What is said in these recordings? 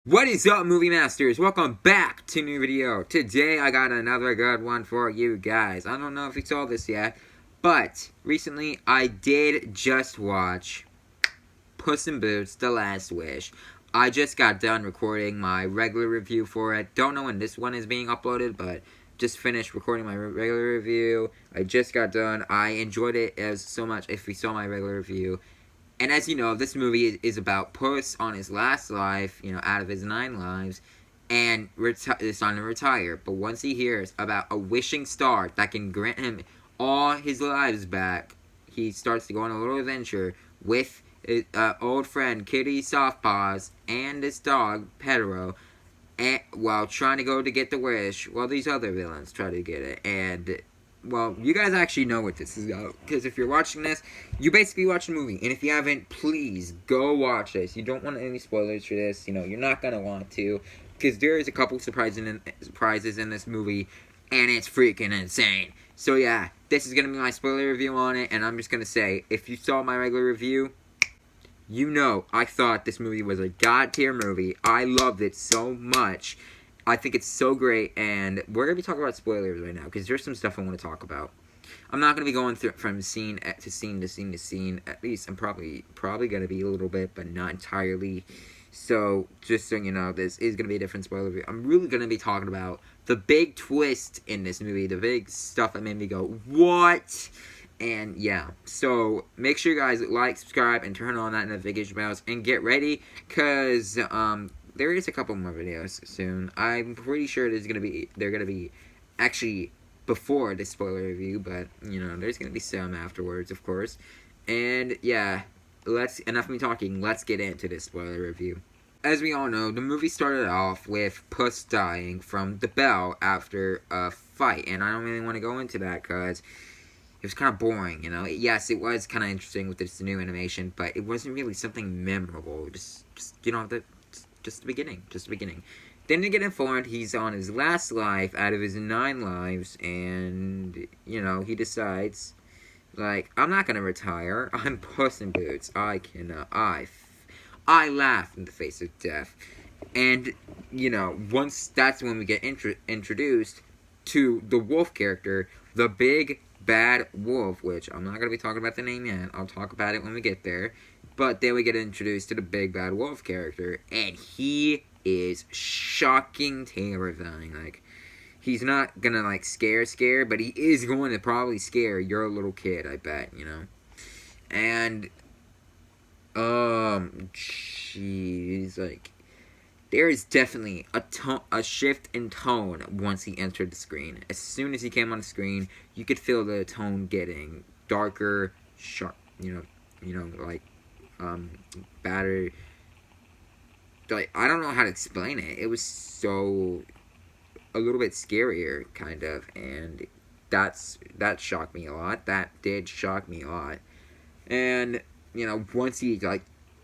What is up, movie masters? Welcome back to a new video. Today I got another good one for you guys. I don't know if you saw this yet, but recently I did just watch Puss in Boots: The Last Wish. I just got done recording my regular review for it. Don't know when this one is being uploaded, but just finished recording my regular review. I just got done. I enjoyed it as so much if you saw my regular review. And as you know, this movie is about Puss on his last life, out of his 9 lives, and it's time to retire. But once he hears about a wishing star that can grant him all his lives back, he starts to go on a little adventure with his old friend Kitty Softpaws and his dog Pedro, while trying to go to get the wish, while these other villains try to get it. And well, you guys actually know what this is about, because if you're watching this, you basically watch the movie, and if you haven't, please go watch this. You don't want any spoilers for this, you're not gonna want to, because there is a couple surprises in this movie, and it's freaking insane. So yeah, this is gonna be my spoiler review on it, and I'm just gonna say, if you saw my regular review, I thought this movie was a god tier movie. I loved it so much. I think it's so great, and we're going to be talking about spoilers right now, because there's some stuff I want to talk about. I'm not going to be going through from scene to scene to scene to scene. At least I'm probably going to be a little bit, but not entirely. So, just so you know, this is going to be a different spoiler review. I'm really going to be talking about the big twist in this movie, the big stuff that made me go, what? And yeah, so make sure you guys like, subscribe, and turn on that notification bells, and get ready, because there is a couple more videos soon. I'm pretty sure they're gonna be actually before the spoiler review, but there's gonna be some afterwards, of course. And yeah, enough of me talking. Let's get into this spoiler review. As we all know, the movie started off with Puss dying from the bell after a fight, and I don't really want to go into that because it was kind of boring, Yes, it was kind of interesting with this new animation, but it wasn't really something memorable. Just the beginning. Then they get informed he's on his last life out of his 9 lives, and, he decides, like, I'm not gonna retire. I'm Puss in Boots. I laugh in the face of death. And, once that's when we get introduced to the wolf character, the big bad wolf, which I'm not going to be talking about the name yet. I'll talk about it when we get there. But then we get introduced to the big bad wolf character, and he is shocking terrifying. Like, he's not going to, like, scare, but he is going to probably scare your little kid, I bet, And, jeez, like, there is definitely a shift in tone once he entered the screen. As soon as he came on the screen, you could feel the tone getting darker, sharp, like, badder. Like, I don't know how to explain it. It was so, a little bit scarier, kind of, and that shocked me a lot. That did shock me a lot. And, once he, like,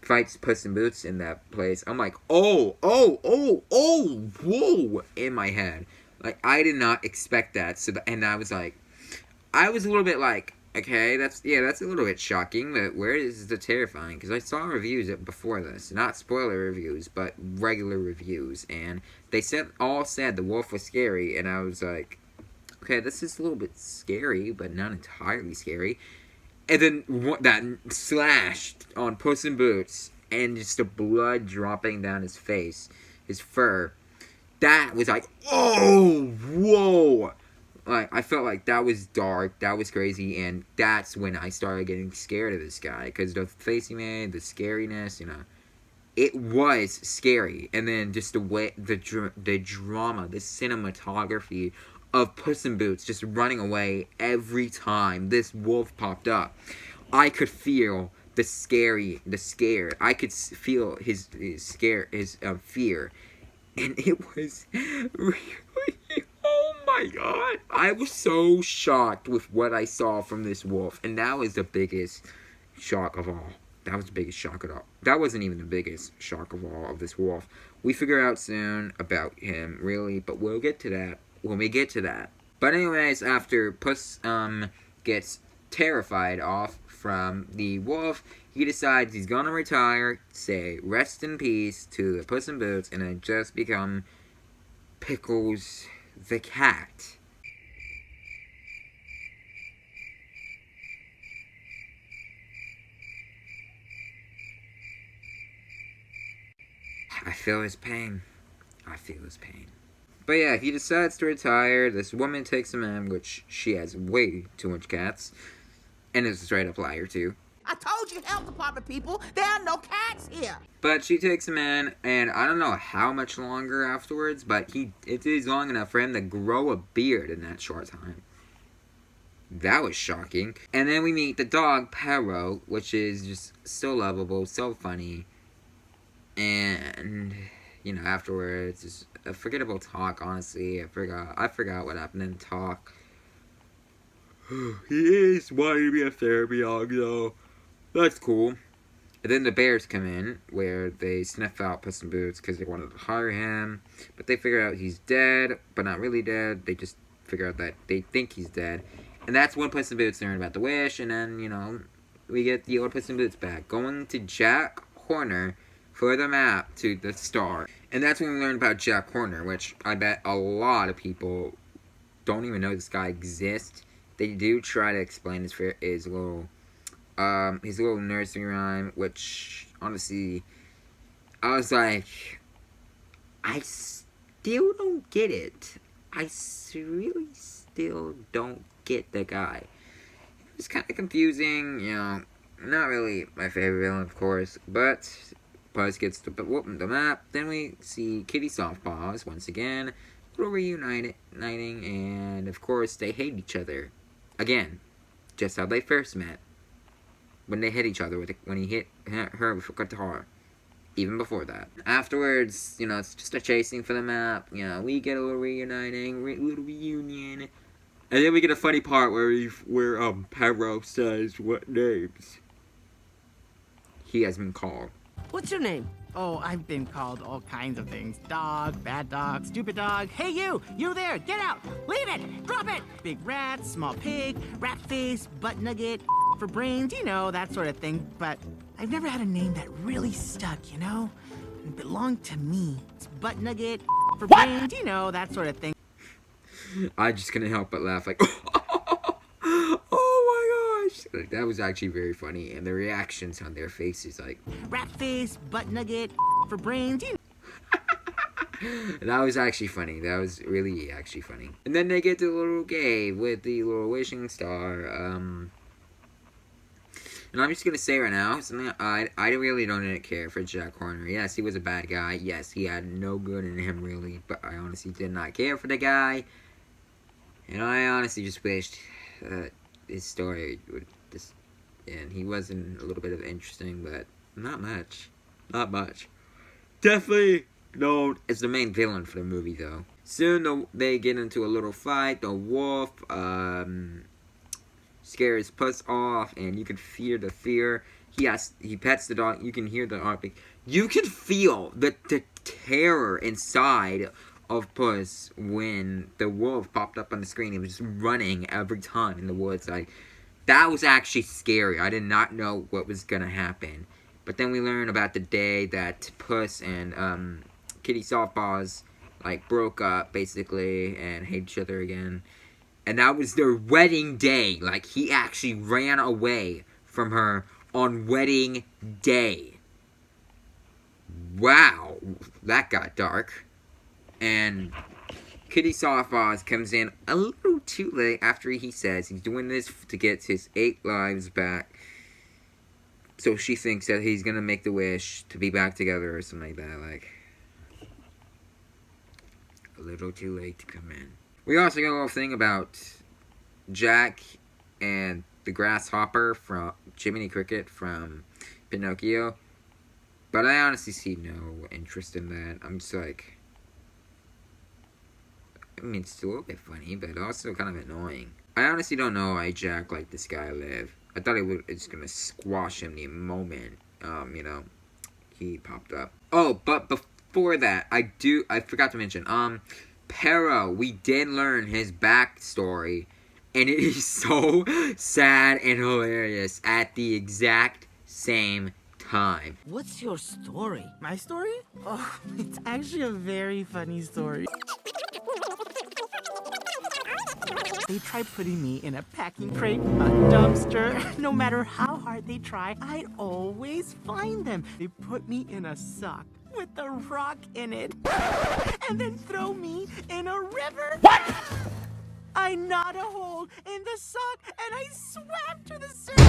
fights Puss in Boots in that place, I'm like, whoa, in my head. Like, I did not expect that. And I was like, I was a little bit like, okay, that's a little bit shocking, but where is the terrifying? Because I saw reviews before this, not spoiler reviews, but regular reviews, and they all said the wolf was scary, and I was like, okay, this is a little bit scary, but not entirely scary. And then that slash on Puss in Boots, and just the blood dropping down his face, his fur, that was like, oh, whoa. Like, I felt like that was dark, that was crazy, and that's when I started getting scared of this guy. Because the face he made, the scariness, it was scary. And then just the way, the drama, the cinematography of Puss in Boots just running away every time this wolf popped up. I could feel the scare. I could feel his fear, and it was really, oh my god! I was so shocked with what I saw from this wolf, and that was the biggest shock of all. That was the biggest shock of all. That wasn't even the biggest shock of all of this wolf. We figure out soon about him, really, but we'll get to that when we get to that. But anyways, after Puss gets terrified off from the wolf, he decides he's gonna retire, say rest in peace to the Puss in Boots, and then just become Pickles the cat. I feel his pain. But yeah, he decides to retire. This woman takes him in, which she has way too much cats, and is a straight up liar too. I told you, health department people, there are no cats here. But she takes him in, and I don't know how much longer afterwards, but it is long enough for him to grow a beard in that short time. That was shocking. And then we meet the dog, Perro, which is just so lovable, so funny. And, you know, afterwards, just a forgettable talk, honestly. I forgot what happened in the talk. He is wanting to be a therapy dog, though. That's cool. And then the bears come in, where they sniff out Puss in Boots because they wanted to hire him. But they figure out he's dead, but not really dead. They just figure out that they think he's dead. And that's when Puss in Boots learn about the wish, and then, you know, we get the old Puss in Boots back. Going to Jack Horner for the map to the star. And that's when we learn about Jack Horner, which I bet a lot of people don't even know this guy exists. They do try to explain his little nursery rhyme, which, honestly, I was like, I still don't get it. I really still don't get the guy. It was kind of confusing, you know, not really my favorite villain, of course, but Puss gets to whoop the map. Then we see Kitty Softpaws once again, little reuniting, and of course they hate each other again, just how they first met. When they hit each other when he hit her with a guitar. Even before that. Afterwards, you know, it's just a chasing for the map. You know, we get a little reuniting, little reunion. And then we get a funny part where Perro says what names he has been called. What's your name? Oh, I've been called all kinds of things. Dog, bad dog, stupid dog. Hey you there, get out, leave it, drop it. Big rat, small pig, rat face, butt nugget, for brains, you know, that sort of thing. But I've never had a name that really stuck, you know? It belonged to me. It's butt nugget, for brains, you know, that sort of thing. I just couldn't help but laugh, like, oh my gosh. Like, that was actually very funny, and the reactions on their faces, like, rat face, butt nugget, for brains, you know. That was actually funny. That was really actually funny. And then they get to the little cave with the little wishing star. And I'm just gonna say right now, something I really don't care for Jack Horner. Yes, he was a bad guy. Yes, he had no good in him, really. But I honestly did not care for the guy. And I honestly just wished his story would just... And he wasn't a little bit of interesting, but not much. Not much. Definitely known as the main villain for the movie, though. Soon they get into a little fight. The wolf scares Puss off, and you can feel the fear. He pets the dog. You can hear the heartbeat. You can feel the terror inside of Puss when the wolf popped up on the screen. He was just running every time in the woods. Like, that was actually scary. I did not know what was gonna happen. But then we learn about the day that Puss and Kitty Softpaws like broke up basically and hate each other again. And that was their wedding day. Like, he actually ran away from her on wedding day. Wow, that got dark. And Kitty Softpaws comes in a little too late after he says he's doing this to get his 8 lives back. So she thinks that he's gonna make the wish to be back together or something like that. Like, a little too late to come in. We also got a little thing about Jack and the grasshopper from Jiminy Cricket from Pinocchio. But I honestly see no interest in that. I'm just like... I mean, it's still a bit funny, but also kind of annoying. I honestly don't know why Jack let this guy live. I thought it's gonna squash him the moment, you know, he popped up. Oh, but before that, I forgot to mention, Perro, we did learn his backstory, and it is so sad and hilarious at the exact same time. What's your story? My story? Oh, it's actually a very funny story. They tried putting me in a packing crate, a dumpster. No matter how hard they try, I'd always find them. They put me in a sock with a rock in it, and then throw me in a river. What? I gnawed a hole in the sock, and I swam to the surface.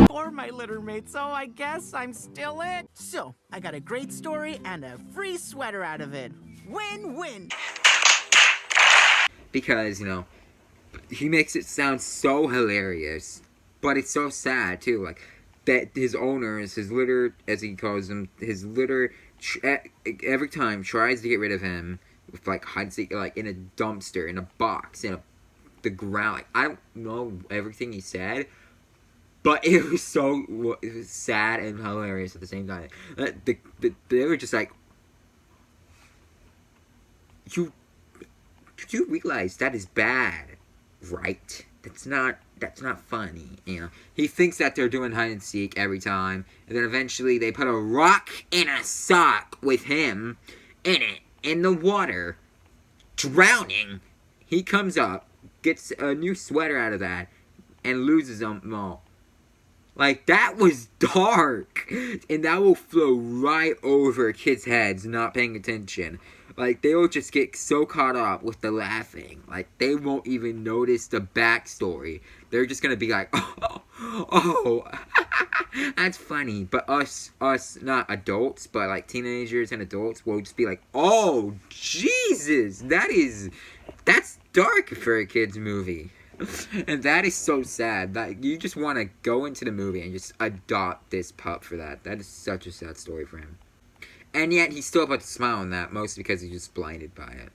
For my litter mate, so I guess I'm still it. So, I got a great story and a free sweater out of it. Win-win. Because, you know, he makes it sound so hilarious, but it's so sad, too. Like, that his owners, his litter, as he calls them, his litter, every time tries to get rid of him with, like, like, in a dumpster, in a box, the ground. Like, I don't know everything he said, but it was sad and hilarious at the same time. They were just like, you realize that is bad, right? That's not funny, you know. He thinks that they're doing hide and seek every time, and then eventually they put a rock in a sock with him in it, in the water, drowning. He comes up, gets a new sweater out of that, and loses them all. Like, that was dark, and that will flow right over kids' heads not paying attention. Like, they will just get so caught up with the laughing. Like, they won't even notice the backstory. They're just gonna be like, oh, that's funny. But us, not adults, but like teenagers and adults will just be like, oh, Jesus, that's dark for a kid's movie. And that is so sad. That you just want to go into the movie and just adopt this pup for that. That is such a sad story for him. And yet, he's still about to smile on that, mostly because he's just blinded by it.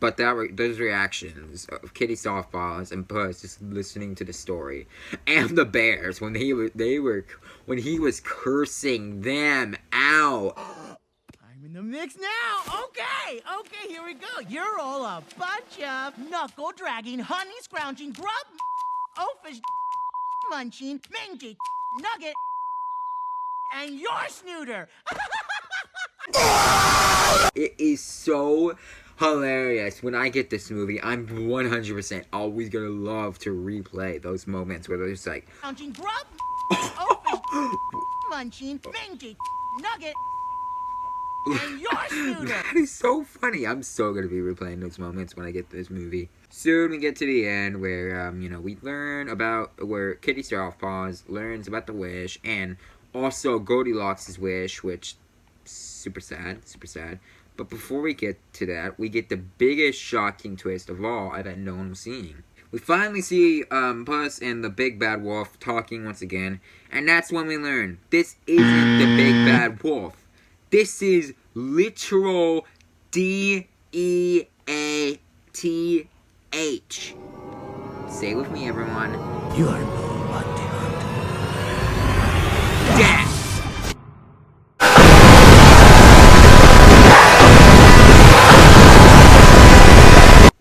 But those reactions of Kitty Softballs and Puss just listening to the story, and the bears when he was cursing them out. I'm in the mix now. Okay, here we go. You're all a bunch of knuckle-dragging, honey-scrounging, grub, oafish, munching, mangy, nugget, and your snooter. It is so hilarious. When I get this movie, I'm 100% always gonna love to replay those moments where they're just like, Munching, grub, oafish, munching, mangy, nugget, and your snooter. That is so funny. I'm so gonna be replaying those moments when I get this movie. Soon we get to the end where, we learn about where Kitty Softpaws learns about the wish, and also Goldilocks' wish, which super sad. But before we get to that, we get the biggest shocking twist of all I bet no one was seeing. We finally see Puss and the Big Bad Wolf talking once again, and that's when we learn this isn't the Big Bad Wolf. This is literal D-E-A-T-H. Say it with me, everyone. You are no bounty hunter. Death!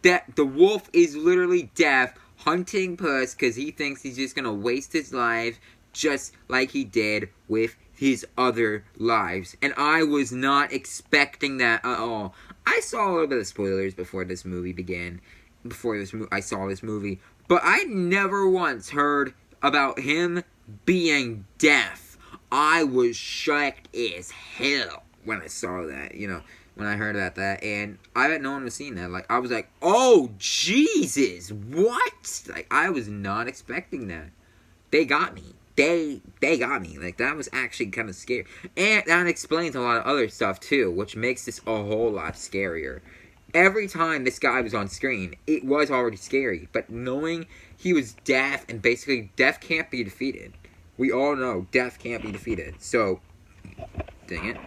That the wolf is literally deaf, hunting Puss because he thinks he's just gonna waste his life just like he did with his other lives. And I was not expecting that at all. I saw a little bit of spoilers before this movie began, I saw this movie, but I never once heard about him being deaf. I was shocked as hell when I saw that, when I heard about that, and I bet no one was seeing that. Like, I was like, oh, Jesus, what? Like, I was not expecting that. They got me. They got me. Like, that was actually kind of scary. And that explains a lot of other stuff, too, which makes this a whole lot scarier. Every time this guy was on screen, it was already scary, but knowing he was deaf, and basically, deaf can't be defeated. We all know deaf can't be defeated, so, dang it.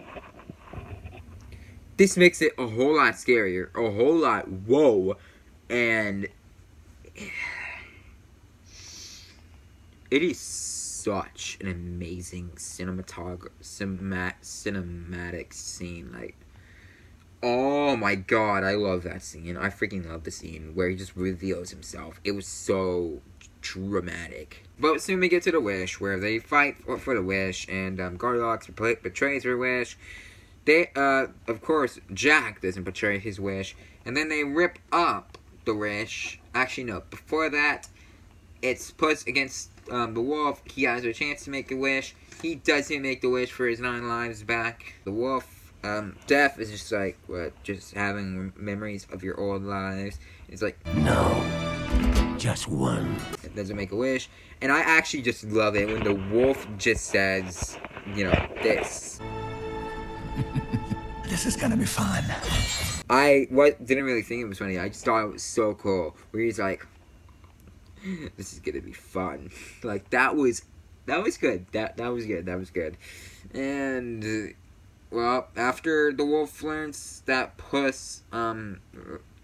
This makes it a whole lot scarier, a whole lot whoa, and it is such an amazing cinematic scene. Like, oh my god, I love that scene. I freaking love the scene where he just reveals himself. It was so dramatic. But soon we get to the wish, where they fight for the wish, and Goldilocks betrays her wish. They, of course, Jack doesn't betray his wish, and then they rip up the wish. Actually, no, before that, it's Puss against the wolf. He has a chance to make a wish. He doesn't make the wish for his 9 lives back. The wolf, Death is just like, what, just having memories of your old lives. It's like, no, just one. It doesn't make a wish. And I actually just love it when the wolf just says, you know, this. This is gonna be fun. I didn't really think it was funny. I just thought it was so cool. Where he's like, this is gonna be fun. Like, that was good. That was good. That was good. And, well, after the wolf learns that Puss,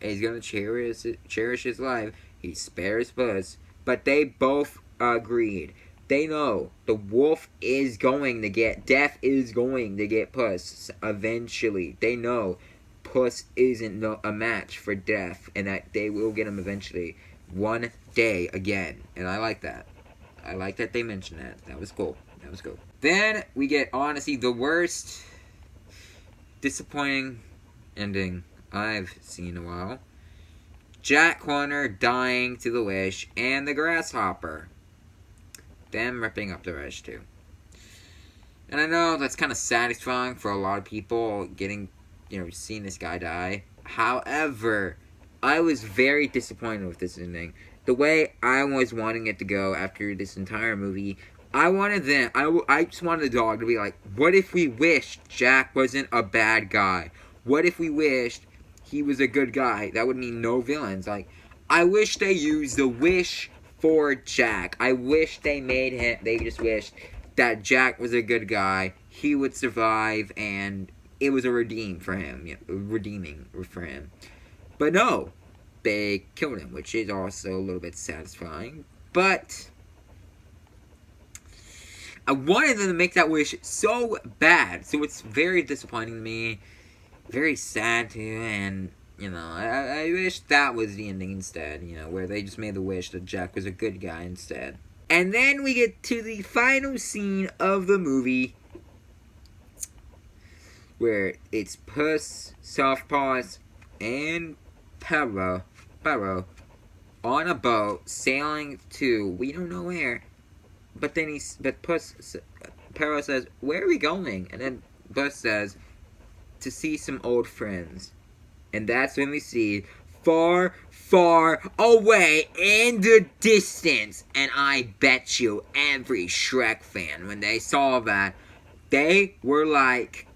is gonna cherish his life, he spares Puss. But they both agreed. They know the wolf is going to get, Death is going to get Puss eventually. They know Puss isn't a match for Death, and that they will get him eventually. One day again. And I like that. I like that they mentioned that. That was cool. That was cool. Then we get, honestly, the worst disappointing ending I've seen in a while. Jack Horner dying to the wish, and the grasshopper. Them ripping up the wish too. And I know that's kind of satisfying for a lot of people getting, you know, seeing this guy die. However, I was very disappointed with this ending. The way I was wanting it to go after this entire movie, I just wanted the dog to be like, what if we wished Jack wasn't a bad guy? What if we wished he was a good guy? That would mean no villains. Like, I wish they used the wish for Jack. I wish they just wished that Jack was a good guy, he would survive, and it was a redeeming for him. But no, they killed him, which is also a little bit satisfying. But I wanted them to make that wish so bad, so it's very disappointing to me, very sad too, and you know, I wish that was the ending instead, you know, where they just made the wish that Jack was a good guy instead. And then we get to the final scene of the movie, where it's Puss, Softpaws, and Perro on a boat sailing to we don't know where. But then Perro says, "Where are we going?" And then Puss says, "To see some old friends." And that's when we see far, far away in the distance. And I bet you every Shrek fan, when they saw that, they were like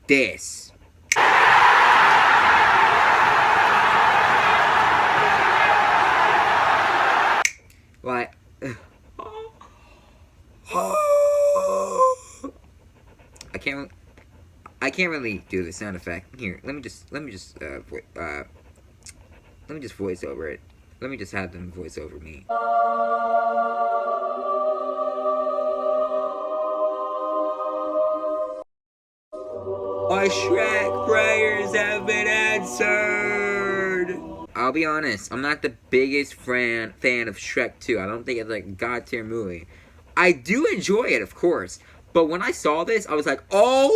this. Like, I can't really do the sound effect. Here, let me just voice over it. Let me just have them voice over me. Our Shrek prayers have been answered! I'll be honest, I'm not the biggest fan of Shrek 2. I don't think it's like a god tier movie. I do enjoy it, of course. But when I saw this, I was like, I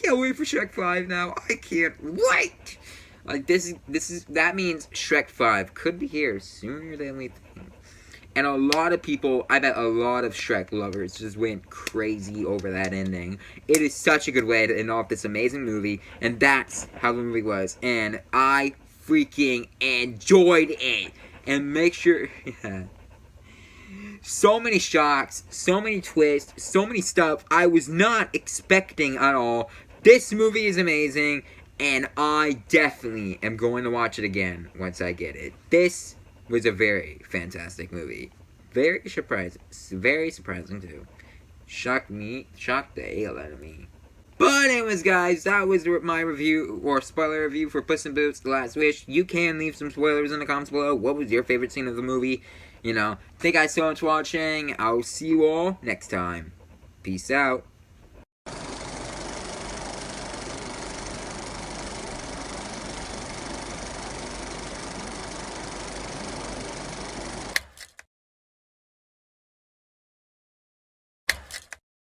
can't wait for Shrek 5 now. I can't wait! Like, that means Shrek 5 could be here sooner than we think. And a lot of people, I bet a lot of Shrek lovers just went crazy over that ending. It is such a good way to end off this amazing movie, and that's how the movie was. And I freaking enjoyed it. And make sure, yeah. So many shocks, so many twists, so many stuff I was not expecting at all. This movie is amazing, and I definitely am going to watch it again once I get it. This was a very fantastic movie. Very surprising too. Shocked the hell out of me. But anyways, guys, that was my review, or spoiler review for Puss in Boots, The Last Wish. You can leave some spoilers in the comments below. What was your favorite scene of the movie? You know, thank you guys so much for watching. I'll see you all next time. Peace out.